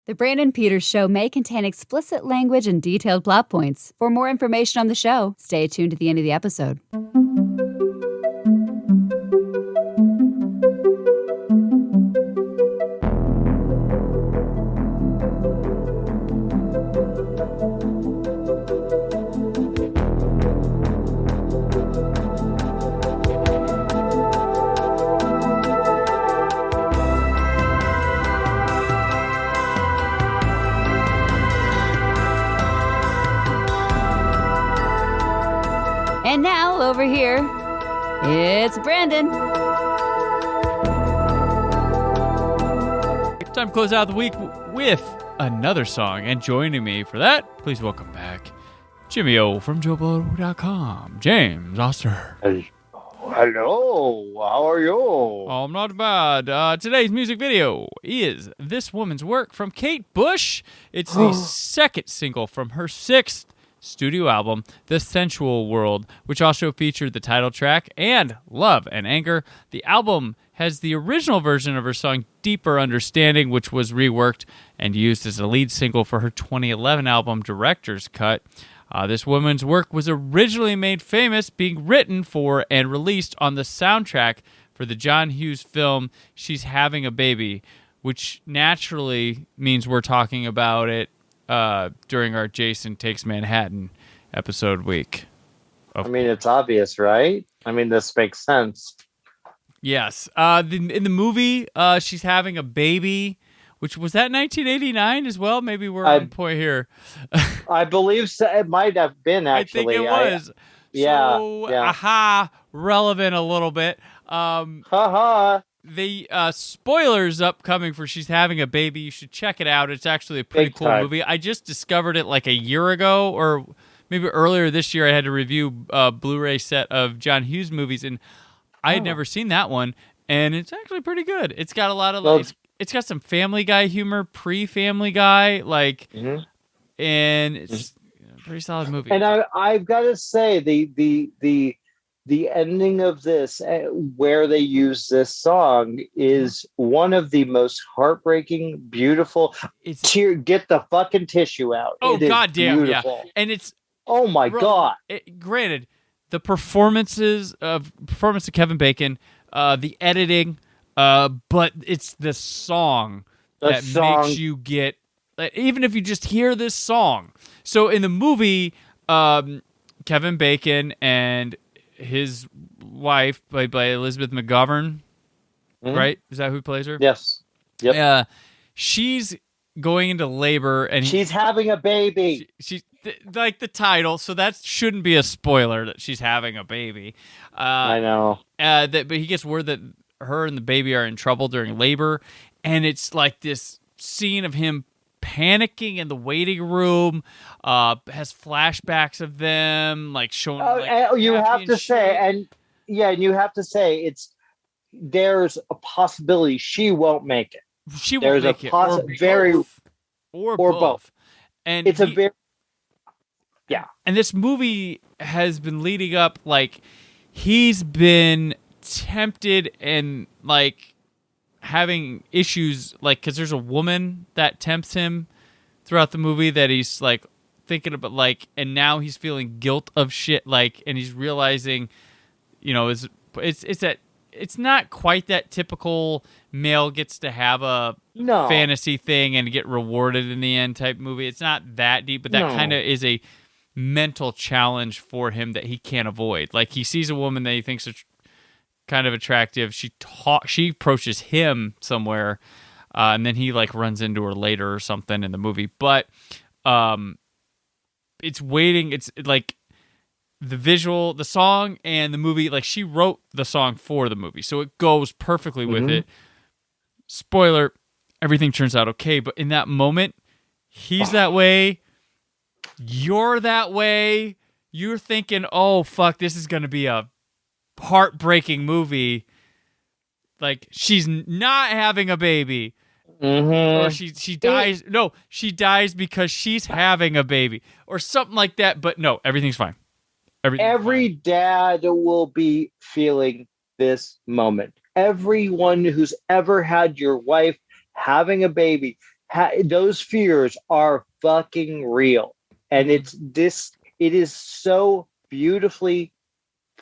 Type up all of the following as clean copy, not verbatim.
The Brandon Peters Show may contain explicit language and detailed plot points. For more information on the show, stay tuned to the end of the episode. And now, over here, it's Brandon. Time to close out the week with another song. And joining me for that, please welcome back Jimmy O from JoeBlow.com, James Oster. Hello, how are you? Oh, I'm not bad. Today's music video is This Woman's Work from Kate Bush. It's the second single from her sixth studio album, The Sensual World, which also featured the title track and Love and Anger. The album has the original version of her song Deeper Understanding, which was reworked and used as a lead single for her 2011 album Director's Cut. This Woman's Work was originally made famous being written for and released on the soundtrack for the John Hughes film She's Having a Baby, which naturally means we're talking about it during our Jason Takes Manhattan episode week. I mean, it's obvious, right? I mean, this makes sense. Yes. In the movie, she's having a baby, which was that 1989 as well? Maybe we're on point here. I believe so. It might have been, actually. I think it was. Yeah. Relevant a little bit. The spoilers upcoming for She's Having a Baby. You should check it out. It's actually a pretty cool movie. I just discovered it like a year ago, or maybe earlier this year. I had to review a Blu-ray set of John Hughes movies, and I had never seen that one, and it's actually pretty good. It's got a lot of it's got some Family Guy humor, pre-Family Guy, and it's a pretty solid movie. And I've got to say, the ending of this, where they use this song, is one of the most heartbreaking, beautiful. Get the fucking tissue out. Oh, goddamn, yeah. And it's God. Granted, the performance of Kevin Bacon, the editing, but it's the song that makes you get. Even if you just hear this song. So in the movie, Kevin Bacon and his wife, played by Elizabeth McGovern, right? Is that who plays her? Yes. Yep. She's going into labor, and she's having a baby. She's like the title, so that shouldn't be a spoiler that she's having a baby. I know. But he gets word that her and the baby are in trouble during labor, and it's like this scene of him panicking in the waiting room, has flashbacks of them like showing. You have to say, and you have to say there's a possibility she won't make it. She won't make it, or both. And it's And this movie has been leading up, like he's been tempted and like having issues, like because there's a woman that tempts him throughout the movie that he's like thinking about, like, and now he's feeling guilt of shit, like, and he's realizing, it's not quite that typical male gets to have a fantasy thing and get rewarded in the end type movie. It's not that deep, but that kind of is a mental challenge for him that he can't avoid. Like he sees a woman that he thinks is kind of attractive. She approaches him somewhere, and then he like runs into her later or something in the movie. But it's waiting. It's like the visual, the song, and the movie. Like she wrote the song for the movie, so it goes perfectly with it. Spoiler: everything turns out okay. But in that moment, he's that way. You're that way. You're thinking, "Oh fuck, this is gonna be a heartbreaking movie." Like she's not having a baby, or she dies. No, she dies because she's having a baby, or something like that. But no, everything's fine. Every dad will be feeling this moment. Everyone who's ever had your wife having a baby those fears are fucking real, and it is so beautifully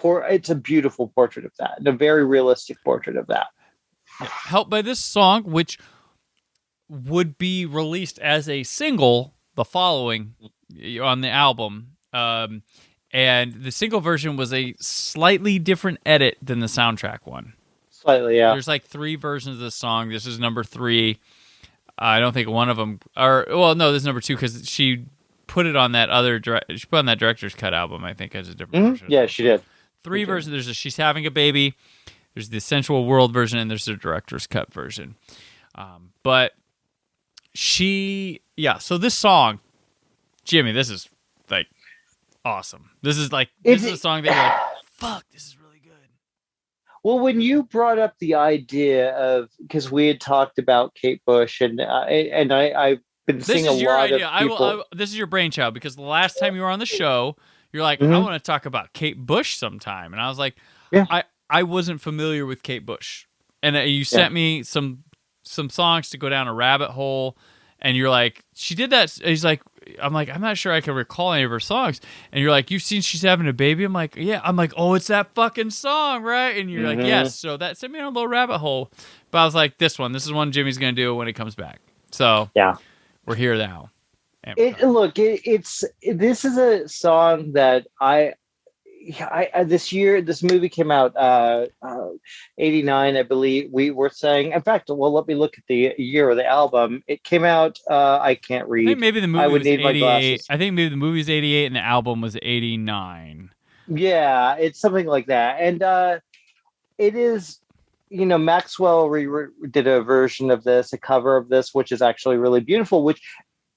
it's a beautiful portrait of that, and a very realistic portrait of that. Yeah. Helped by this song, which would be released as a single the following on the album. And the single version was a slightly different edit than the soundtrack one. Slightly, yeah. There's like 3 versions of the song. This is number 3. I don't think one of them, no, this is number 2 because she put it on that she put on that director's cut album, I think, as a different version. Yeah, she did. 3 versions. There's She's Having a Baby, there's the Sensual World version, and there's the director's cut version. But so this song, Jimmy, this is like awesome. This is a song that you're like, fuck, this is really good. Well, when you brought up the idea of, because we had talked about Kate Bush, and I've been seeing a lot of people. This is your brainchild, because the last time you were on the show, you're like, I want to talk about Kate Bush sometime, and I was like, I wasn't familiar with Kate Bush, and you sent me some songs to go down a rabbit hole, and you're like, she did that. He's like, I'm not sure I can recall any of her songs. And you're like, you've seen She's Having a Baby? I'm like, yeah. I'm like, oh, it's that fucking song, right? And you're like, yes. So that sent me on a little rabbit hole. But I was like, this is one Jimmy's going to do when he comes back. So yeah, we're here now. This is a song that this movie came out 89, I believe we were saying. In fact, well, let me look at the year of the album. It came out, I can't read. I think maybe the movie was 88. I think maybe the movie was 88 and the album was 89. Yeah, it's something like that. And it is, Maxwell did a version of this, a cover of this, which is actually really beautiful, which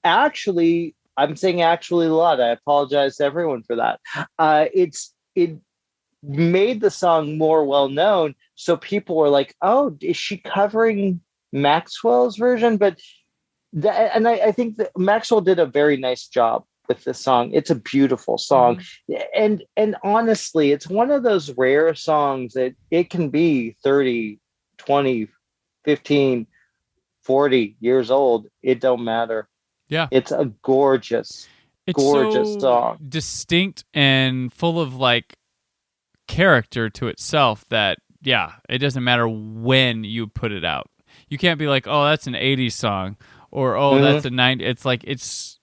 actually, I'm saying actually a lot. I apologize to everyone for that. It made the song more well known, so people were like, "Oh, is she covering Maxwell's version?" But I think that Maxwell did a very nice job with this song. It's a beautiful song, and honestly, it's one of those rare songs that it can be 30, 20, 15, 40 years old. It don't matter. Yeah, it's a gorgeous so song, distinct and full of character to itself. That it doesn't matter when you put it out. You can't be like, oh, that's an 80s song, or that's a 90s. It's like, it's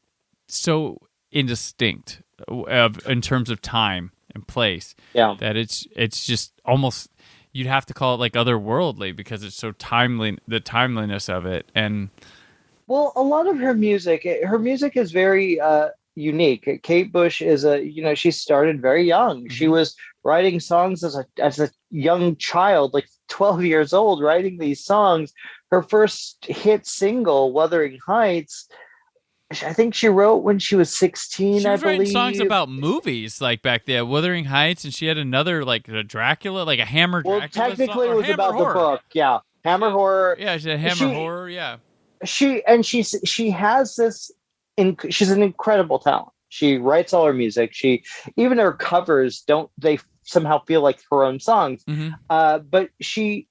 so indistinct in terms of time and place. Yeah, that it's just almost, you'd have to call it otherworldly, because it's so timely. The timeliness of it. And well, a lot of her music is very unique. Kate Bush is she started very young. She was writing songs as a young child, 12 years old, writing these songs. Her first hit single, Wuthering Heights, I think she wrote when she was 16. She was writing songs about movies back there, Wuthering Heights, and she had another a Dracula, a Hammer Dracula. Well, technically song, it was about horror. The book. Yeah, Hammer Horror. Yeah, she had Hammer Horror. Yeah. She has this. She's an incredible talent. She writes all her music. Even her covers they somehow feel like her own songs. But she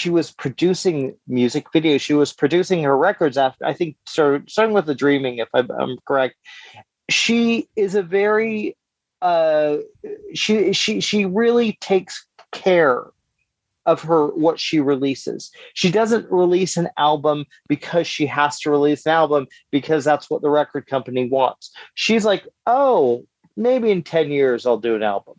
was producing music videos. She was producing her records after, I think, starting with The Dreaming, if I'm correct. She is a very she really takes care of what she releases. She doesn't release an album because she has to release an album because that's what the record company wants. She's like, oh, maybe in 10 years I'll do an album.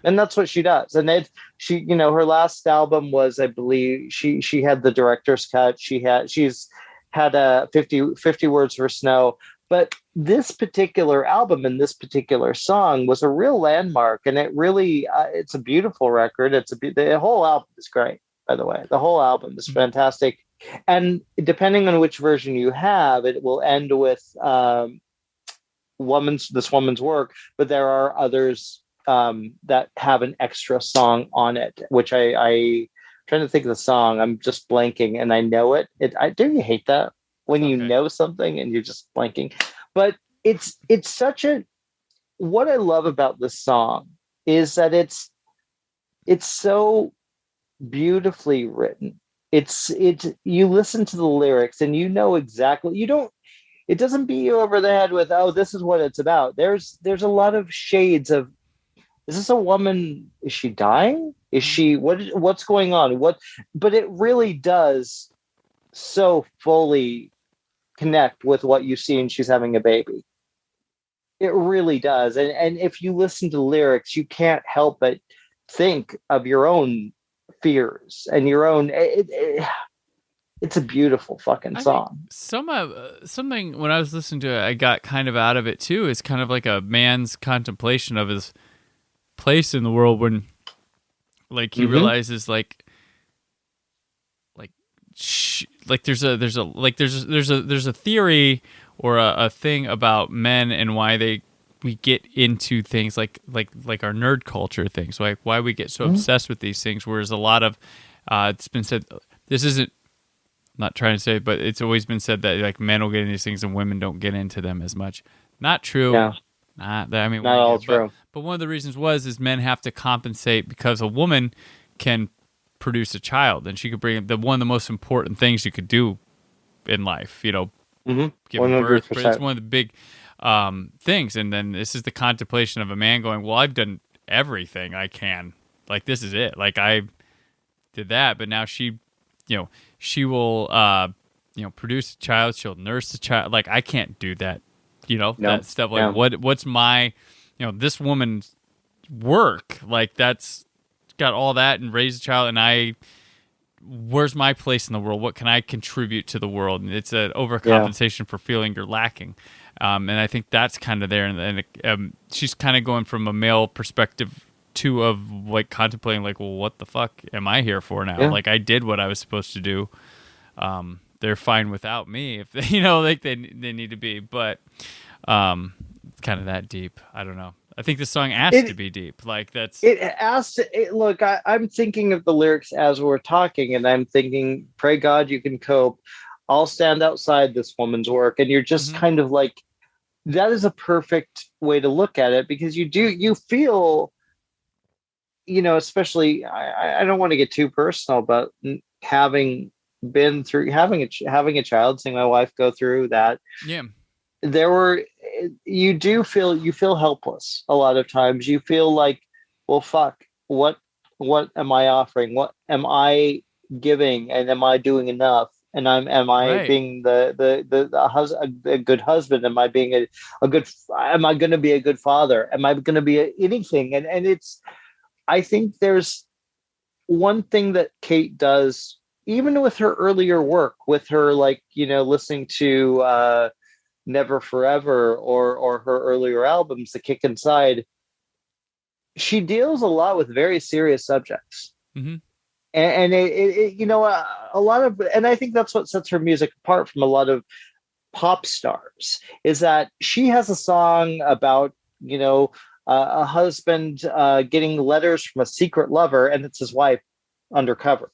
And that's what she does. And her last album was, I believe, she had the director's cut. She's had 50 Words for Snow. But this particular album and this particular song was a real landmark, and it really it's a beautiful record. The whole album is great, by the way. The whole album is fantastic, and depending on which version you have, it will end with this woman's work. But there are others that have an extra song on it, which I'm trying to think of the song. I'm just blanking, and I know it. Do you hate that? When you know something and you're just blanking. But it's what I love about this song is that it's so beautifully written. it's you listen to the lyrics and you know exactly, you don't, it doesn't beat you over the head with, oh, this is what it's about. There's a lot of shades of, is this a woman, is she dying, is she, what's going on, what, but it really does so fully connect with what you see, and she's having a baby. It really does. And if you listen to the lyrics, you can't help but think of your own fears and your own, it's a beautiful fucking I think song. something when I was listening to it, I got kind of out of it too. Is kind of like a man's contemplation of his place in the world when, like, he realizes like there's a theory or a thing about men and why we get into things like our nerd culture things, like why we get so obsessed with these things. Whereas a lot of it's been said, this isn't, I'm not trying to say, but it's always been said that like men will get into these things and women don't get into them as much. Not true. No. Not that, I mean, Not all true. But one of the reasons is men have to compensate because a woman can produce a child, and she could bring one of the most important things you could do in life, give birth. But it's one of the big things. And then this is the contemplation of a man going, well, I've done everything I can. Like, this is it. Like, I did that, but now she will, produce a child. She'll nurse the child. Like, I can't do that. That stuff. Like, what's my, this woman's work? Like, that's got all that and raise a child, and where's my place in the world? What can I contribute to the world? And it's an overcompensation for feeling you're lacking. And I think that's kind of there. And she's kind of going from a male perspective too, of like contemplating, like, well, what the fuck am I here for now? Yeah. Like, I did what I was supposed to do. They're fine without me if they, like they need to be, but it's kind of that deep. I don't know. I think the song asked to be deep. Like, that's it. Asked. Look, I'm thinking of the lyrics as we're talking, and I'm thinking, "Pray God you can cope. I'll stand outside this woman's work," and you're just kind of like, that is a perfect way to look at it, because you feel, especially, I don't want to get too personal, but having been through having a child, seeing my wife go through that. Yeah. You feel helpless a lot of times. You feel like, well, fuck, what am I offering? What am I giving? And am I doing enough? And am I being a good husband? Am I being am I going to be a good father? Am I going to be anything? And I think there's one thing that Kate does, even with her earlier work, with her, like, listening to Never Forever or her earlier albums, The Kick Inside, she deals a lot with very serious subjects. And a lot of, and I think that's what sets her music apart from a lot of pop stars, is that she has a song about, a husband getting letters from a secret lover, and it's his wife undercover.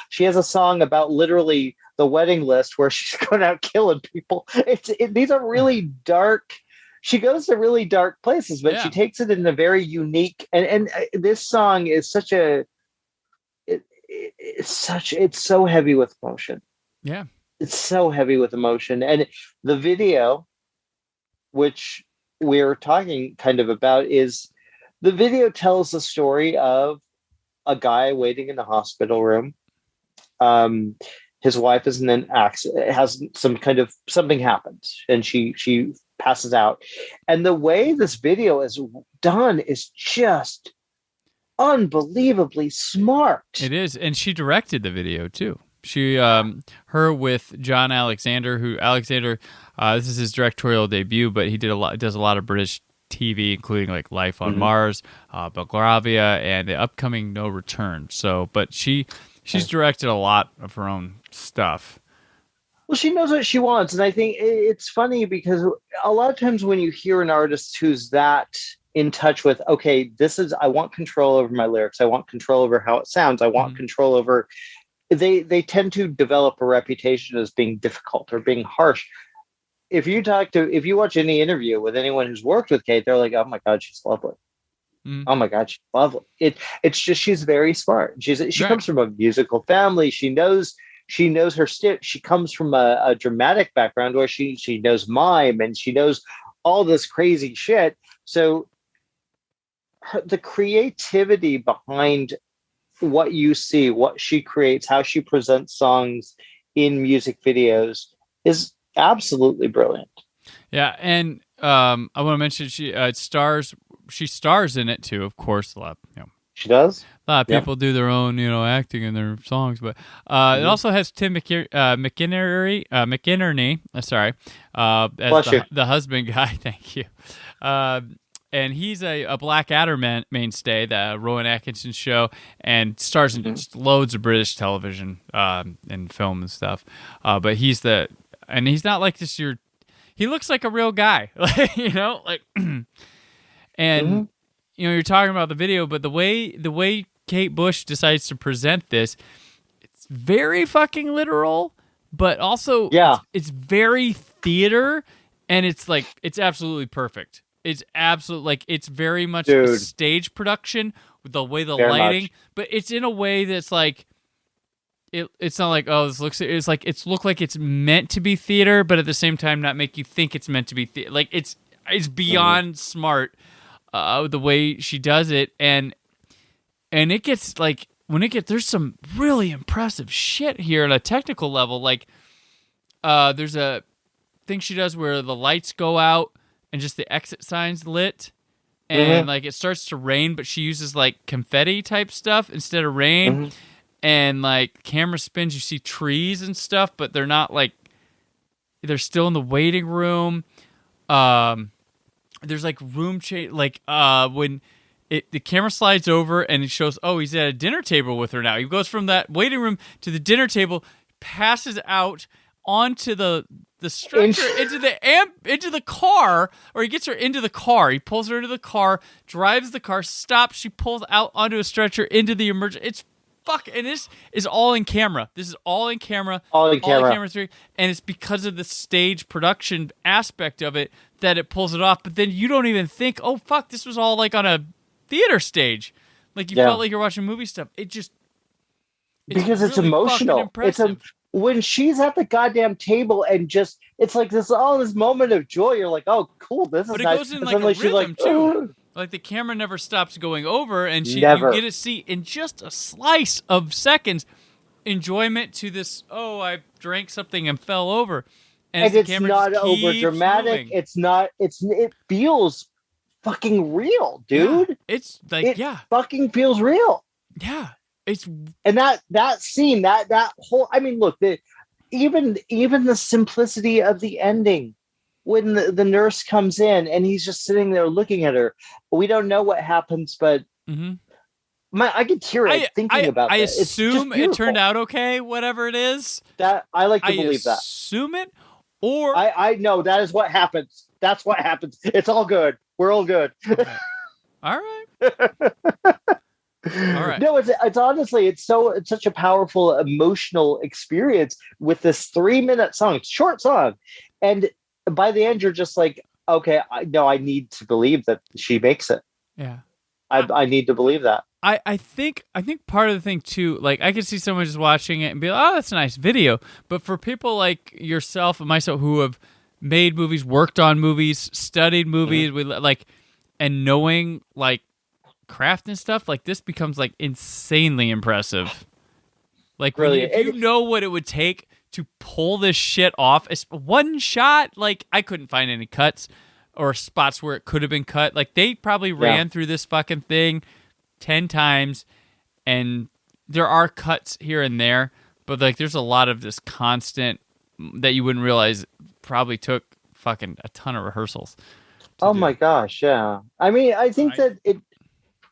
She has a song about literally the wedding list where she's going out killing people. These are really dark. She goes to really dark places, but she takes it in a very unique, and this song is it's so heavy with emotion. Yeah. It's so heavy with emotion. And the video, which we're talking kind of about, is the video tells the story of a guy waiting in the hospital room. His wife is in an accident, has some kind of something happens, and she passes out. And the way this video is done is just unbelievably smart. It is, and she directed the video too. She, her with John Alexander, this is his directorial debut, but he does a lot of British TV, including like Life on Mars, Belgravia, and the upcoming No Return. So, but she's directed a lot of her own stuff. Well, she knows what she wants, and I think it's funny because a lot of times when you hear an artist who's that in touch with, okay, I want control over my lyrics, I want control over how it sounds, I want control over, they tend to develop a reputation as being difficult or being harsh. If you watch any interview with anyone who's worked with Kate, they're like, oh my God, she's lovely. Mm. Oh my God, she's lovely. It's just she's very smart. She Right. comes from a musical family. She knows her stitch. She comes from a dramatic background where she knows mime and she knows all this crazy shit. So the creativity behind what you see, what she creates, how she presents songs in music videos is absolutely brilliant. Yeah, and I want to mention she stars in it too, of course. She does. A lot of Yeah. people do their own, acting in their songs, but it Mhm. also has Tim McInerney, sorry, as Bless you. the husband guy. Thank you. Uh, and he's a Blackadder mainstay, the Rowan Atkinson show, and stars in Mhm. just loads of British television and film and stuff. But he's not like this. He looks like a real guy, and Mhm. you're talking about the video, but the way Kate Bush decides to present this, it's very fucking literal, but also Yeah. it's very theater, and it's absolutely perfect. It's it's very much a Dude. stage production with the way the Very lighting, much. but it's in a way that's like it's not like, oh, this looks, it's like it's meant to be theater, but at the same time not make you think it's meant to be theater. Like it's beyond smart the way she does it, and it gets like there's some really impressive shit here at a technical level. Like there's a thing she does where the lights go out and just the exit signs lit, and like it starts to rain, but she uses like confetti type stuff instead of rain. Mhm. And like camera spins, you see trees and stuff, but they're not like, they're still in the waiting room. There's like room change, like when the camera slides over and it shows, oh, he's at a dinner table with her now. He goes from that waiting room to the dinner table, passes out onto the stretcher into the car, or he gets her into the car. He pulls her into the car, drives the car, stops. She pulls out onto a stretcher into the emergency. It's and this is all in camera. This is all in camera. All in camera. 3, and it's because of the stage production aspect of it that it pulls it off. But then you don't even think, oh fuck, this was all like on a theater stage. Like you felt like you're watching movie stuff. Because it's really emotional. fucking impressive. When she's at the goddamn table and just it's like this moment of joy. You're like, oh, cool, this is But it nice. goes in And like a suddenly she's rhythm like, too. Like the camera never stops going over, and you Never. get to see in just a slice of seconds enjoyment to this. Oh, I drank something and fell over, and the it's camera not just over keeps dramatic. moving. It's not. It feels fucking real, dude. Yeah, it's like fucking feels real. Yeah, it's and that scene, that whole. I mean, look, even the simplicity of the ending. When the nurse comes in and he's just sitting there looking at her, we don't know what happens, but I get teary thinking about that. I assume it turned out okay, whatever it is. That I like to believe that. Assume it, or I know that is what happens. That's what happens. It's all good. We're all good. Okay. All right. All right. No, it's honestly, it's such a powerful emotional experience with this 3-minute song, short song, and by the end, you're just like, okay, I need to believe that she makes it. Yeah. I need to believe that. I think part of the thing too, like I could see someone just watching it and be like, oh, that's a nice video. But for people like yourself and myself who have made movies, worked on movies, studied movies, and knowing like craft and stuff, like this becomes like insanely impressive. Like really, if you know what it would take to pull this shit off, it's one shot. Like I couldn't find any cuts or spots where it could have been cut. Like they probably ran through this fucking thing 10 times, and there are cuts here and there, but like there's a lot of this constant that you wouldn't realize probably took fucking a ton of rehearsals. Oh my gosh, yeah. I mean, I think that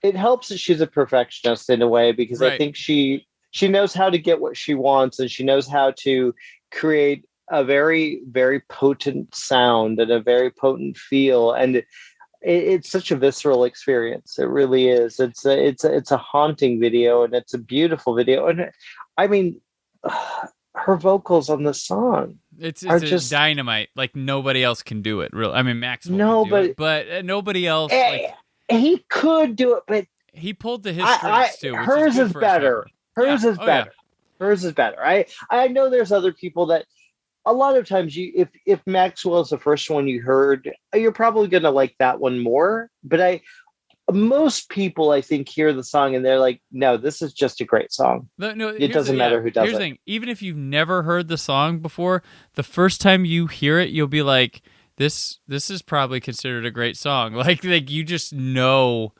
it helps that she's a perfectionist in a way, because I think she knows how to get what she wants, and she knows how to create a very, very potent sound and a very potent feel. And it's such a visceral experience. It really is. It's a haunting video, and it's a beautiful video. And I mean, her vocals on the song it's just dynamite. Like nobody else can do it. Really, I mean, Maxwell. No, can do it, but nobody else. Like he could do it, but he pulled to his strengths too, which is hers good is for a better. sniper. Yeah. Hers is Oh yeah. better. Hers is better. I know there's other people that a lot of times if Maxwell is the first one you heard, you're probably gonna like that one more. But most people I think hear the song and they're like, no, this is just a great song. No, It doesn't matter who does here's it. the thing. Even if you've never heard the song before, the first time you hear it, you'll be like, this is probably considered a great song. Like you just know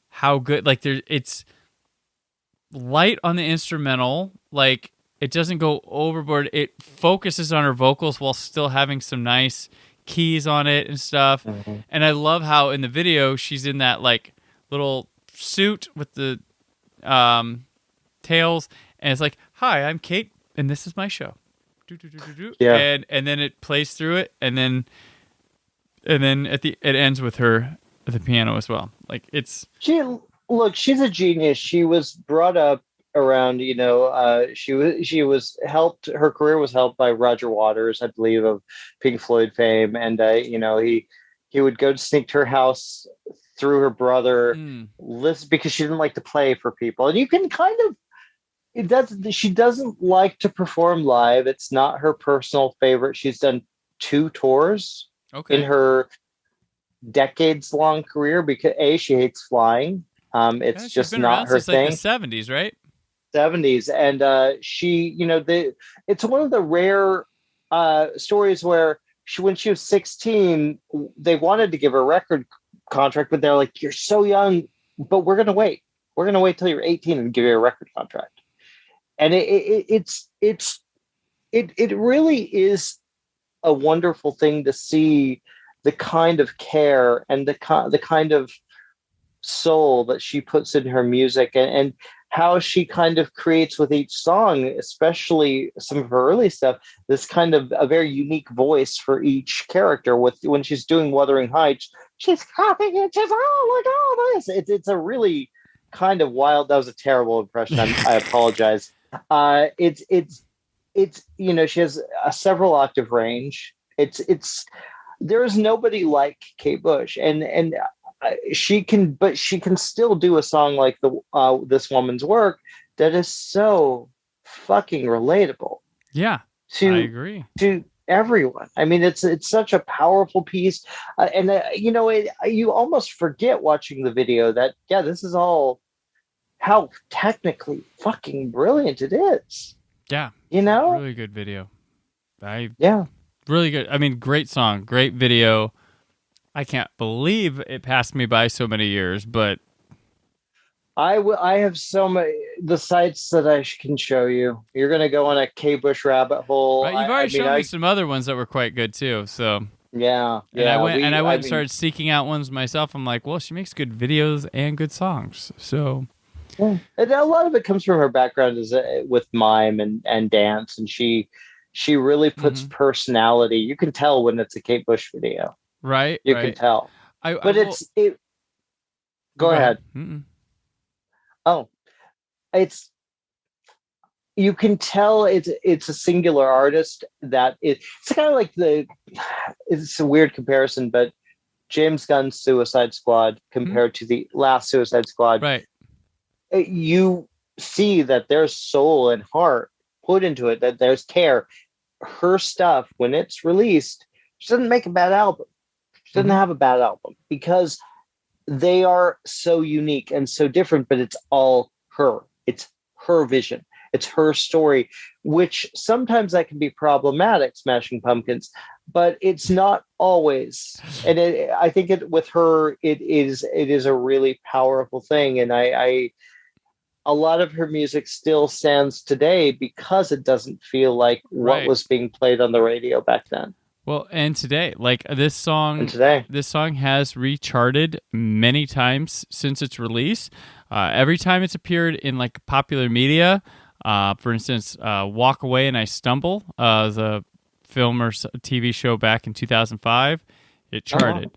how good. Like it's light on the instrumental. Like it doesn't go overboard. It focuses on her vocals while still having some nice keys on it and stuff. Mm-hmm. And I love how in the video she's in that like little suit with the tails, and it's like, "Hi, I'm Kate, and this is my show." Yeah, and then it plays through it, and then it ends with her at the piano as well. Like she's a genius. She was brought up around, she was helped. Her career was helped by Roger Waters, I believe, of Pink Floyd fame, and he would go to sneak to her house through her brother, listen, because she didn't like to play for people, and you can kind of. She doesn't like to perform live. It's not her personal favorite. She's done 2 tours in her decades-long career because she hates flying. It's just been not around her since thing. Like the 70s, right? 70s, and it's one of the rare stories where when she was 16, they wanted to give her a record contract, but they're like, "You're so young, but we're gonna wait. We're gonna wait till you're 18 and give you a record contract." And it really is a wonderful thing to see the kind of care and the kind of soul that she puts in her music, and how she kind of creates with each song, especially some of her early stuff, this kind of a very unique voice for each character. When she's doing Wuthering Heights, she's coughing and she's, oh my god, it's a really kind of wild. That was a terrible impression. I apologize. It's she has a several octave range. There is nobody like Kate Bush, and she can still do a song like This Woman's Work that is so fucking relatable. Yeah, I agree. To everyone. I mean, it's such a powerful piece, you almost forget watching the video that this is all how technically fucking brilliant it is. Yeah, really good video. Really good. I mean, great song, great video. I can't believe it passed me by so many years, but I have so many the sites that I can show you. You're gonna go on a K Bush rabbit hole. Right, you've already shown me some other ones that were quite good too. So yeah. And I went and started seeking out ones myself. I'm like, well, she makes good videos and good songs. So and a lot of it comes from her background with mime and dance, and she really puts personality. You can tell when it's a Kate Bush video. Right. You can tell. Go ahead. Oh, you can tell it's a singular artist that it's kind of like it's a weird comparison, but James Gunn's Suicide Squad compared to the last Suicide Squad. Right. You see that there's soul and heart put into it, that there's care. Her stuff, when it's released, she doesn't make a bad album. She doesn't have a bad album because they are so unique and so different, but it's all her. It's her vision. It's her story, which sometimes that can be problematic, Smashing Pumpkins, but it's not always. And I think with her, it is a really powerful thing. And a lot of her music still stands today because it doesn't feel like what was being played on the radio back then. Well, and today, like this song has recharted many times since its release. Every time it's appeared in like popular media, for instance, Walk Away and I Stumble, the film or TV show back in 2005, it charted.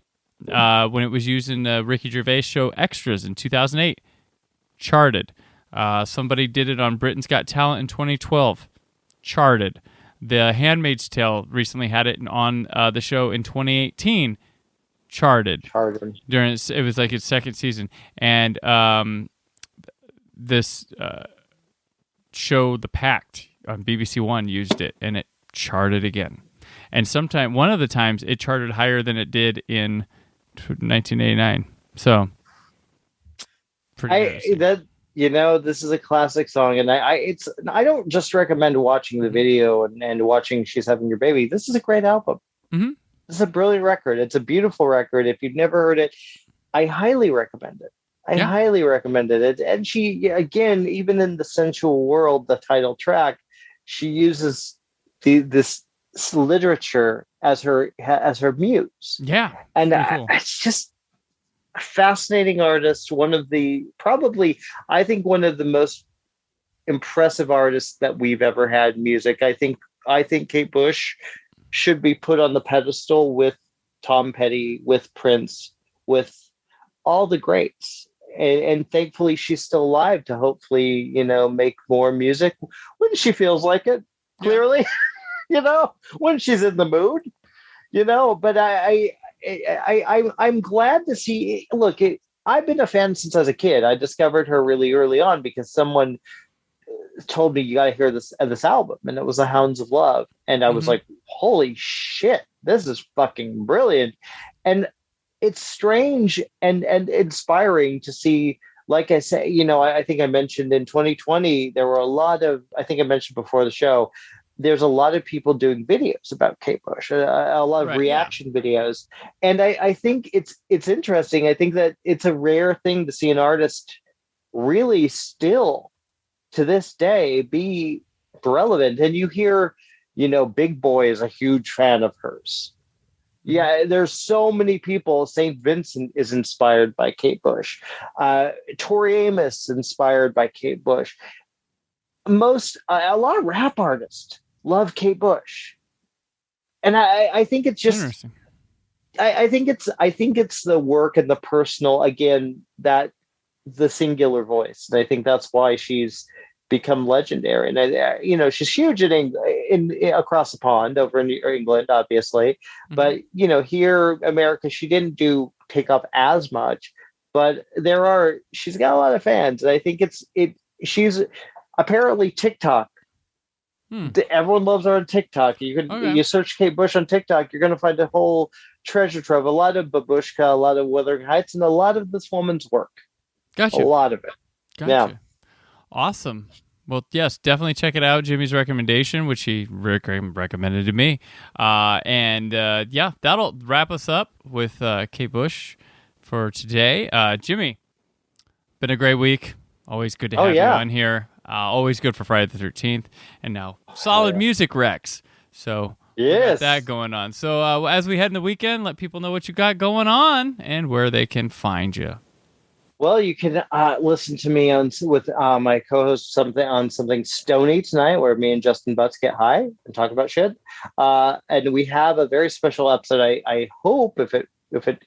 When it was used in the Ricky Gervais show Extras in 2008, charted. Somebody did it on Britain's Got Talent in 2012, charted. The Handmaid's Tale recently had it on the show in 2018, charted during it was like its second season, and this show The Pact on BBC One used it, and it charted again. And one of the times it charted higher than it did in 1989. So this is a classic song, and I don't just recommend watching the video and watching She's Having Your Baby. This is a great album. Mm-hmm. This is a brilliant record. It's a beautiful record. If you've never heard it, I highly recommend it. I highly recommend it. And she, again, even in the sensual world, the title track, she uses this literature as her muse. Yeah, and cool. It's just a fascinating artist. I think one of the most impressive artists that we've ever had in music. I think Kate Bush should be put on the pedestal with Tom Petty, with Prince, with all the greats. And thankfully she's still alive to hopefully, make more music when she feels like it, clearly, when she's in the mood, but I'm glad to see, look, I've been a fan since I was a kid. I discovered her really early on because someone told me, you got to hear this album, and it was The Hounds of Love. And I was like, holy shit, this is fucking brilliant. And it's strange and inspiring to see, like I say, I think I mentioned in 2020, there were I think I mentioned before the show, there's a lot of people doing videos about Kate Bush, a lot of reaction videos. And I think it's interesting. I think that it's a rare thing to see an artist really still to this day be relevant. And you hear, Big Boy is a huge fan of hers. Yeah, there's so many people. St. Vincent is inspired by Kate Bush. Tori Amos inspired by Kate Bush. A lot of rap artists love Kate Bush, and I think it's just interesting. I think it's the work and the personal, again, that the singular voice. And I think that's why she's become legendary. And she's huge in across the pond over in England, obviously, but here America, she didn't take up as much, but she's got a lot of fans, and I think she's apparently TikTok. Everyone loves her on TikTok. You search Kate Bush on TikTok, you're going to find a whole treasure trove, a lot of Babushka, a lot of Wuthering Heights, and a lot of this woman's work. Gotcha. A lot of it. Gotcha. Yeah. Awesome. Well, yes, definitely check it out. Jimmy's recommendation, which he recommended to me. That'll wrap us up with Kate Bush for today. Jimmy, been a great week. Always good to have you on here. Always good for Friday the 13th. And now solid music recs. So we got that going on. So as we head in the weekend, let people know what you got going on and where they can find you. Well, you can listen to me with my co-host something Stony tonight, where me and Justin Butts get high and talk about shit. And we have a very special episode. I hope if it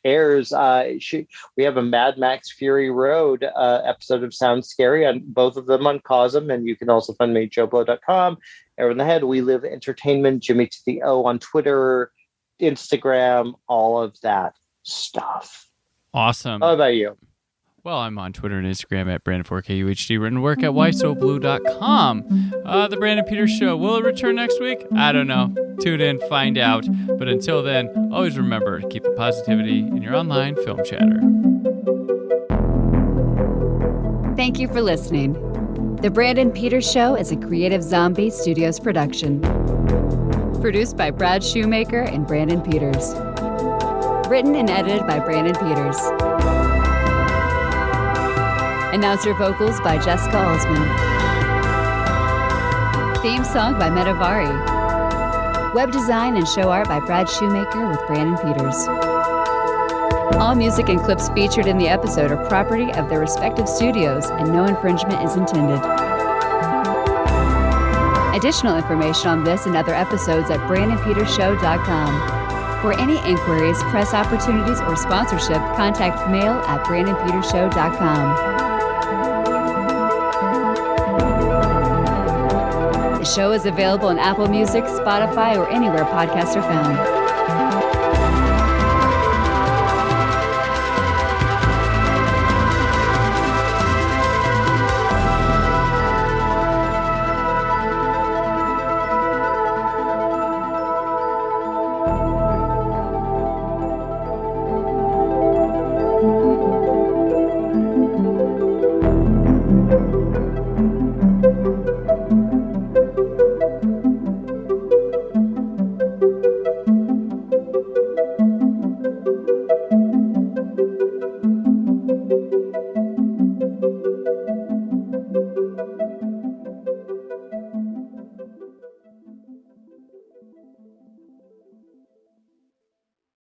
airs, we have a Mad Max Fury Road episode of Sound Scary, on both of them on Cosm, and you can also find me at joeblow.com. Arrow in the Head, We Live Entertainment, Jimmy to the O on Twitter, Instagram, all of that stuff. Awesome. How about you? Well, I'm on Twitter and Instagram at Brandon4KUHD. Written work at whysoblu.com. The Brandon Peters Show. Will it return next week? I don't know. Tune in, find out. But until then, always remember to keep the positivity in your online film chatter. Thank you for listening. The Brandon Peters Show is a Creative Zombie Studios production. Produced by Brad Shoemaker and Brandon Peters. Written and edited by Brandon Peters. Announcer vocals by Jessica Alsman. Theme song by Metavari. Web design and show art by Brad Shoemaker with Brandon Peters. All music and clips featured in the episode are property of their respective studios, and no infringement is intended. Additional information on this and other episodes at BrandonPetersShow.com. For any inquiries, press opportunities, or sponsorship, contact mail at BrandonPetersShow.com. The show is available on Apple Music, Spotify, or anywhere podcasts are found.